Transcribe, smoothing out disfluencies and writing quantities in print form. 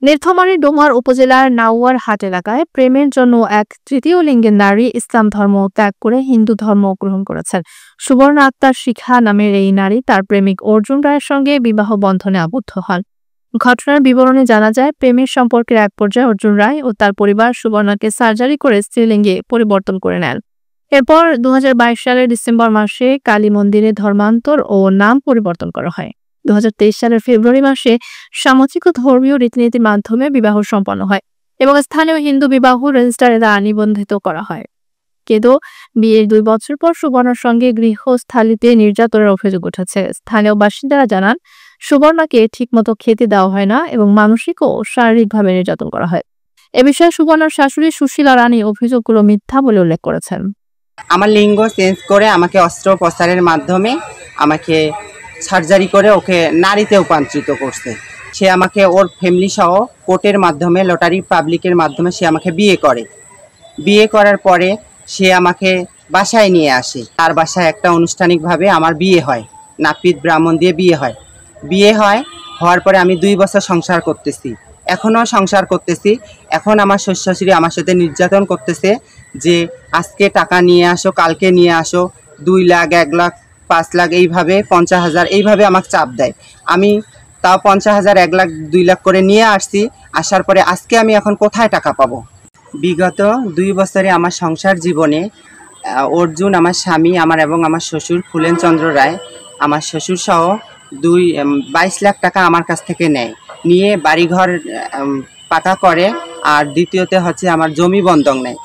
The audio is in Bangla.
নীলফামারী ডোমার উপজেলার নাউয়ার হাট এলাকায় প্রেমের জন্য এক তৃতীয় লিঙ্গের নারী ইসলাম ধর্ম ত্যাগ করে হিন্দু ধর্ম গ্রহণ করেছেন। সুবর্ণা আক্তার শিখা নামের এই নারী তার প্রেমিক অর্জুন রায়ের সঙ্গে বিবাহ বন্ধনে আবদ্ধ হন। ঘটনার বিবরণে জানা যায়, প্রেমের সম্পর্কের এক পর্যায়ে অর্জুন রায় ও তার পরিবার সুবর্ণাকে সার্জারি করে স্ত্রীলিঙ্গে পরিবর্তন করে নেন। এরপর 2022 সালের ডিসেম্বর মাসে কালী মন্দিরে ধর্মান্তর ও নাম পরিবর্তন করা হয়। 2023 সালের ফেব্রুয়ারি মাসে সামাজিক ও ধর্মীয় রীতিনীতির মাধ্যমে বিবাহ সম্পন্ন হয় এবং স্থানীয় হিন্দু বিবাহ রেজিস্ট্রারে তা নিবন্ধিত করা হয়। কিন্তু বিয়ের 2 বছর পর সুবর্ণার সঙ্গে গৃহস্থালিতে নির্যাতনের অভিযোগ উঠেছে। স্থানীয় বাসিন্দারা জানান, সুবর্ণাকে ঠিকমতো খেতে দেওয়া হয় না এবং মানসিক ও শারীরিকভাবে নির্যাতন করা হয়। এ বিষয়ে সুবর্ণার শাশুড়ি সুশীলা রানী অভিযোগগুলো মিথ্যা বলে উল্লেখ করেছেন। আমার লিঙ্গ চেঞ্জ করে আমাকে অস্ত্রোপচারের মাধ্যমে আমাকে সার্জারি করে ওকে নারীতে রূপান্তরিত করছে। সে আমাকে ওর ফ্যামিলি সহ কোর্টের মাধ্যমে, লটারি পাবলিকের মাধ্যমে সে আমাকে বিয়ে করে। বিয়ে করার পরে সে আমাকে বাসায় নিয়ে আসে। তার বাসায় একটা আনুষ্ঠানিকভাবে আমার বিয়ে হয়, নাপিত ব্রাহ্মণ দিয়ে বিয়ে হওয়ার পরে আমি 2 বছর সংসার করতেছি, এখনও সংসার করতেছি। এখন আমার শ্বশুর আমার সাথে নির্যাতন করতেছে যে আজকে টাকা নিয়ে আসো, কালকে নিয়ে আসো, 2 লাখ, 1 লাখ, 5 লাখ, এইভাবে 50,000 এইভাবে আমাকে চাপ দেয়। আমি তাও 50,000, 1 লাখ, 2 লাখ করে নিয়ে আসছি। আসার পরে আজকে আমি এখন কোথায় টাকা পাবো? বিগত 2 বছরে আমার সংসার জীবনে অর্জুন আমার স্বামী, আমার এবং আমার শ্বশুর ফুলেন চন্দ্র রায়, আমার শ্বশুর সহ 22 লাখ টাকা আমার কাছ থেকে নিয়ে বাড়িঘর পাকা করে। আর দ্বিতীয়তে হচ্ছে আমার জমি বন্ধক নেয়।